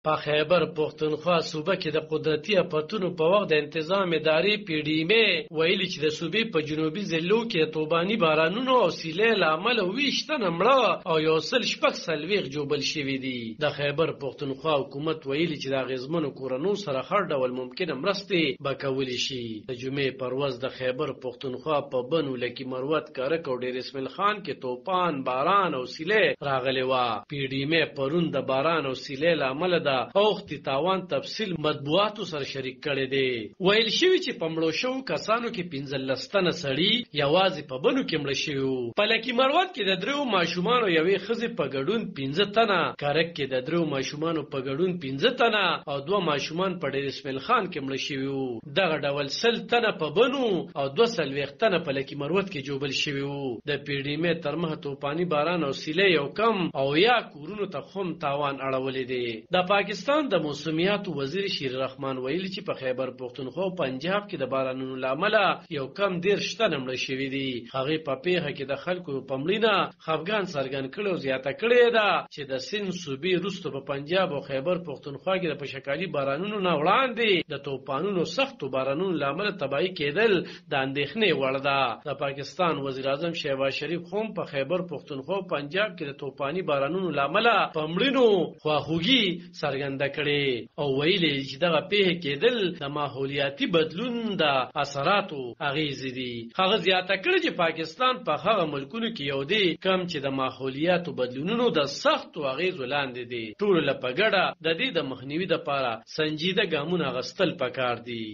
په خیبر پښتونخوا صوبه کې د قدرتي اپتونو په وخت د انتظام ادارې PDMA ویلي چې د صوبې په جنوبي ضلعو کې طوفاني بارانونو او سیلۍ له امله 20 تنه مړه او 140 جوبل شوي دي. د خیبر پښتونخوا حکومت ویلي چې د اغیزمنو کورنو سره هر ډول ممکنه مرستې به کولی شي. د جمعې پر ورځ د خیبر پښتونخوا په بنو لکي مروت کارک او ډیر اسماعیل خان کې طوفان باران او سیلۍ راغلي و. PDMA پرون د باران او سیلۍ له امله د اوختي تاوان تفصیل مطبوعاتو سره شریک کړي دي. ویل شوی چې په مړو شوو کسانو کې 15 تنه سړي یوازې په بنو کې مړه شوي. په لکي مروت کې د 3 ماشومان او یوې ښځې په ګډون 15 تنه، کارک کې د 3 ماشومان په ګډون 15 تنه او 2 ماشومان په ډیر اسماعیل خان کې مړه شوي وو. دغه ډول 100 تنه په بنو او 240 تنه په لکي مروت کې جوبل شوي وو. د PDMA تر مخه طوفاني باران او سیلۍ یو کم او یا کورونو ته هم تاوان اړولې دي. د پاکستان د موسمیاتو وزیر شیر رحمان ویلي چې په خیبر پښتونخوا او پنجاب کې د بارانونو له امله یو کم 13 تنه مړه شوي دي. هغه په پیښه کې د خلکو په مړینه خفګان څرګند کړي او زیاته کړې ده چې د سند صوبې وروسته په پنجاب او خیبر پښتونخوا کې د پشکالي بارانونو نه وړاندې د طوفانونو سختو بارانونو له امله تباهي کېدل د اندېښنې وړ ده. د پاکستان وزیر اعظم شهباز شریف هم په خیبر پښتونخوا او پنجاب کې د طوفاني بارانونو له امله په مړینو خواخوږي څرګنده کړې او ویلي چې دغه پیښې کېدل د ماحولیاتي بدلون د اثراتو اغېزې دي. هغه زیاته کړې چې پاکستان په هغه ملکونو کې یو دی کم چې د ماحولیاتو بدلونونو د سختو اغېزو لاندې دي. ټولو له په ګډه د دې د مخنیوي دپاره سنجیده ګامونه اخیستل پکار دي.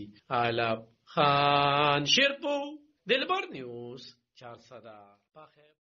علب خان شیرپور، دلبر نیوز 400.